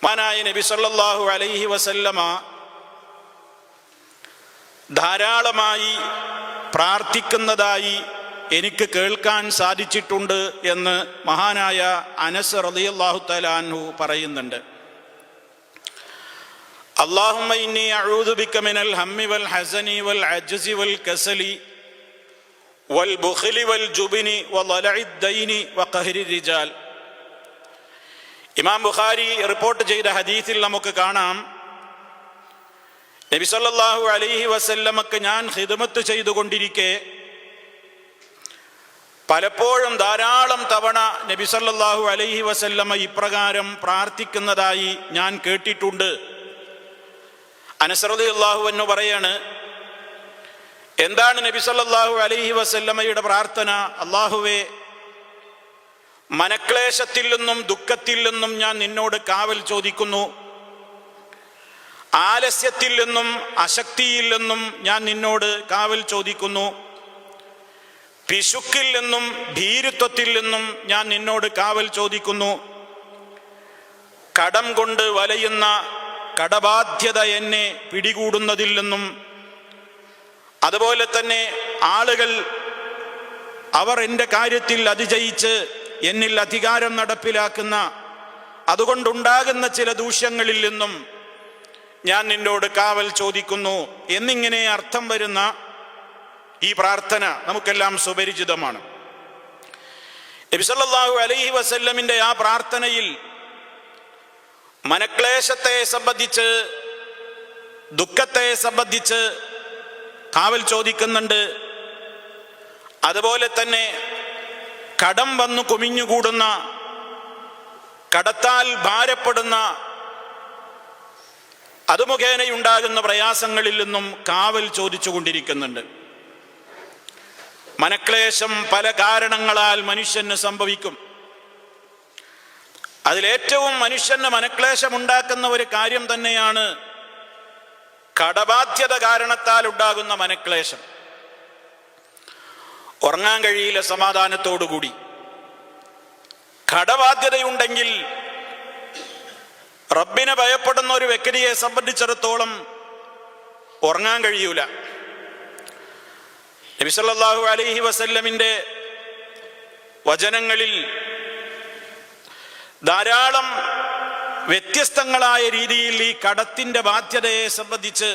മഹാനായ നബി സല്ലല്ലാഹു അലൈഹി വസല്ലമ ധാരാളമായി പ്രാർത്ഥിക്കുന്നതായി എനിക്ക് കേൾക്കാൻ സാധിച്ചിട്ടുണ്ട് എന്ന് മഹാനായ അനസ് റളിയല്ലാഹു തആല അൻഹു പറയുന്നുണ്ട്. അല്ലാഹുമ്മ ഇന്നി അഊദു ബിക മിനൽ ഹമ്മി വൽ ഹസനി വൽ അജ്സി വൽ കസലി വൽ ബുഖ്ലി വൽ ജുബ്നി വളലഇദ് ദൈനി വഖഹരി റിജാൽ. ഇമാം ബുഖാരി റിപ്പോർട്ട് ചെയ്ത ഹദീസിൽ നമുക്ക് കാണാം, നബി സല്ലല്ലാഹു അലൈഹി വസല്ലമക്ക് ഞാൻ ഖിദ്മത്ത് ചെയ്തുകൊണ്ടിരിക്കെ പലപ്പോഴും ധാരാളം തവണ നബി സല്ലല്ലാഹു അലൈഹി വസല്ലമ ഇപ്രകാരം പ്രാർത്ഥിക്കുന്നതായി ഞാൻ കേട്ടിട്ടുണ്ട്. അനസ് റളിയല്ലാഹു അൻഹു പറയാണ്, എന്താണ് നബി സല്ലല്ലാഹു അലൈഹി വസല്ലമയുടെ പ്രാർത്ഥന? അല്ലാഹുവേ, മനക്ലേശത്തിൽ നിന്നും ദുഃഖത്തിൽ നിന്നും ഞാൻ നിന്നോട് കാവൽ ചോദിക്കുന്നു. ആലസ്യത്തിൽ നിന്നും അശക്തിയിൽ നിന്നും ഞാൻ നിന്നോട് കാവൽ ചോദിക്കുന്നു. പിശുക്കിൽ നിന്നും ഭീരുത്വത്തിൽ നിന്നും ഞാൻ നിന്നോട് കാവൽ ചോദിക്കുന്നു. കടം കൊണ്ട് വലയുന്ന കടബാധ്യത എന്നെ പിടികൂടുന്നതിൽ നിന്നും, അതുപോലെ തന്നെ ആളുകൾ അവർ എൻ്റെ കാര്യത്തിൽ അതിജയിച്ച് എന്നിൽ അധികാരം നടപ്പിലാക്കുന്ന അതുകൊണ്ടുണ്ടാകുന്ന ചില ദൂഷ്യങ്ങളിൽ നിന്നും ഞാൻ നിന്നോട് കാവൽ ചോദിക്കുന്നു എന്നിങ്ങനെ അർത്ഥം വരുന്ന ഈ പ്രാർത്ഥന നമുക്കെല്ലാം സുപരിചിതമാണ്. നബി സല്ലല്ലാഹു അലൈഹി വസല്ലമിന്റെ ആ പ്രാർത്ഥനയിൽ മനക്ലേശത്തെ സംബന്ധിച്ച്, ദുഃഖത്തെ സംബന്ധിച്ച് കാവൽ ചോദിക്കുന്നുണ്ട്. അതുപോലെ തന്നെ കടം വന്നു കുമിഞ്ഞുകൂടുന്ന, കടത്താൽ ഭാരപ്പെടുന്ന, അത് മുഖേനയുണ്ടാകുന്ന പ്രയാസങ്ങളിൽ നിന്നും കാവൽ ചോദിച്ചു കൊണ്ടിരിക്കുന്നുണ്ട്. മനക്ലേശം പല കാരണങ്ങളാൽ മനുഷ്യന് സംഭവിക്കും. അതിലേറ്റവും മനുഷ്യന് മനക്ലേശം ഉണ്ടാക്കുന്ന ഒരു കാര്യം തന്നെയാണ് കടബാധ്യത കാരണത്താൽ ഉണ്ടാകുന്ന മനക്ലേശം. ഉറങ്ങാൻ കഴിയില്ല സമാധാനത്തോടുകൂടി. കടബാധ്യതയുണ്ടെങ്കിൽ റബ്ബിനെ ഭയപ്പെടുന്ന ഒരു വ്യക്തിയെ സംബന്ധിച്ചിടത്തോളം ഉറങ്ങാൻ കഴിയൂല. നബി സല്ലല്ലാഹു അലൈഹി വസല്ലമിന്റെ വചനങ്ങളിൽ ധാരാളം വ്യത്യസ്തങ്ങളായ രീതിയിൽ ഈ കടത്തിന്റെ ബാധ്യതയെ സംബന്ധിച്ച്